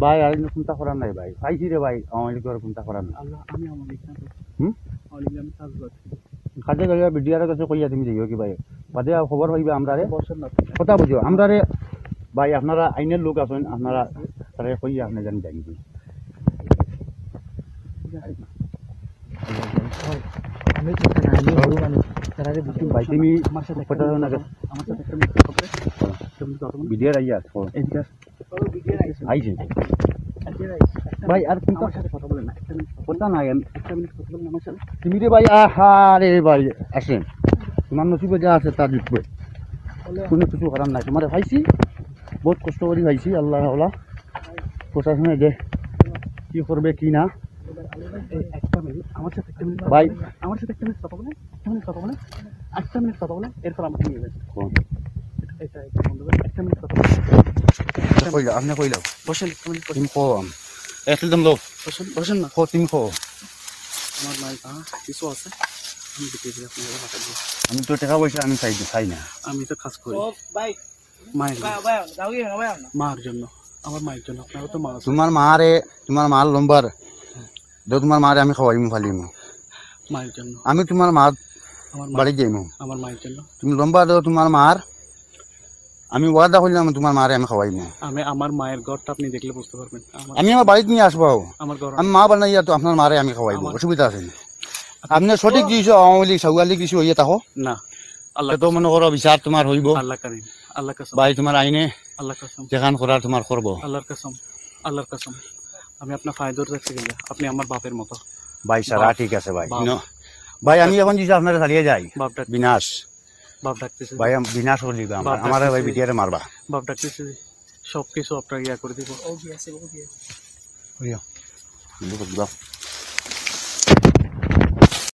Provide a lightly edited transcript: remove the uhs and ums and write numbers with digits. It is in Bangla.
ভাই আর চিন্তা করার নাই ভাই পাইছি রে ভাই আওয়ামী লীগের চিন্তা করার নাই আল্লাহ আমি আওয়ামী লীগ না আওয়ামী লীগ আমি কাজ করছি কাজে গেলে বিডিআর কাছে কইয়া তুমি যাইও কি ভাই বাদে খবর পাইবে আমরা রে বসেন না কথা বুঝো আমরা রে ভাই আপনারা আইনের লোক আছেন আপনারা তারে কইয়া আপনি জানি যাই আমি তো জানি বড় মানুষ তারা ভাই তুমি আমার সাথে কথা না আমার সাথে একটা মিনিট হবে তুমি কথা বলো বিডিআর আইয়া এদিকে চলো ভিডিও আইছে ভাই ভাই আর চিন্তা আমার সাথে কথা বলেন না একটা মিনিট কথা নাই একটা মিনিট কথা বলেন আমার সাথে তুমি রে ভাই আহা রে ভাই আসেন তোমার নসিবে যা আছে তা জিতবে কোনো কিছু করার নাই তোমার ভাইছি বহুত কষ্ট করে ভাইছি আল্লাহ আল্লাহ প্রশাসনে যে কি করবে কি না একটা মিনিট আমার সাথে একটা মিনিট ভাই আমার সাথে একটা মিনিট কথা বলেন একটা মিনিট কথা বলেন এরপর আমাকে নিয়ে যাবেন এটা বন্ধ করে একটা মিনিট কথা বলেন কইলা আপনি কইলা বসেন একটা মিনিট তুমি কো একদম লোক বসেন না কো তুমি কো আমার মায়ের কিছু আছে আমি দিতে দিই আপনাদের হাতে দিয়ে আমি তো টাকা পয়সা আমি চাই না আমি তো কাজ করি মায়ের মার জন্য আমার মায়ের জন্য আপনারও তো মা আছে তোমার মার লম্বার দো তোমার মারে আমি খাওয়াইমু ফালিমু মায়ের জন্য আমি তোমার মা আমার বাড়ি যাইমু আমার মায়ের জন্য তুমি লম্বা দো তোমার মার আমি ওয়াদা করলাম তোমার মারে আমি খাওয়াইমু আমি আমার মায়ের ঘরটা আপনি দেখলে বুঝতে পারবেন আমি আমার বাড়িতে নিয়ে আসবো আমার ঘর আমি মা বানাইয়া তো আপনার মারে আমি খাওয়াইবো অসুবিধা আছে না আপনি সঠিক দিয়েছো আওয়ামী লীগ সাউয়া লীগ কিছু হইয়া থাকো না আল্লাহ তো মনে করো বিচার তোমার হইব আল্লাহ কারীম আল্লাহ কসম ভাই তোমার আইনে আল্লাহ কসম যেখান করার তোমার করব আল্লাহর কসম আমি আপনার ফায়দার কাছে গেলে আপনি আমার বাপের মতো ভাই সারা ঠিক আছে ভাই ভাই আমি এখন যদি আপনারা চালিয়ে যাই বিনাশ বাপ ডাকতেছে ভাই বিনাশ করে দিবা আমার ভাই বিটিয়ারে মারবা বাপ ডাকতেছে সব কিছু আপনার ইয়া করে দিব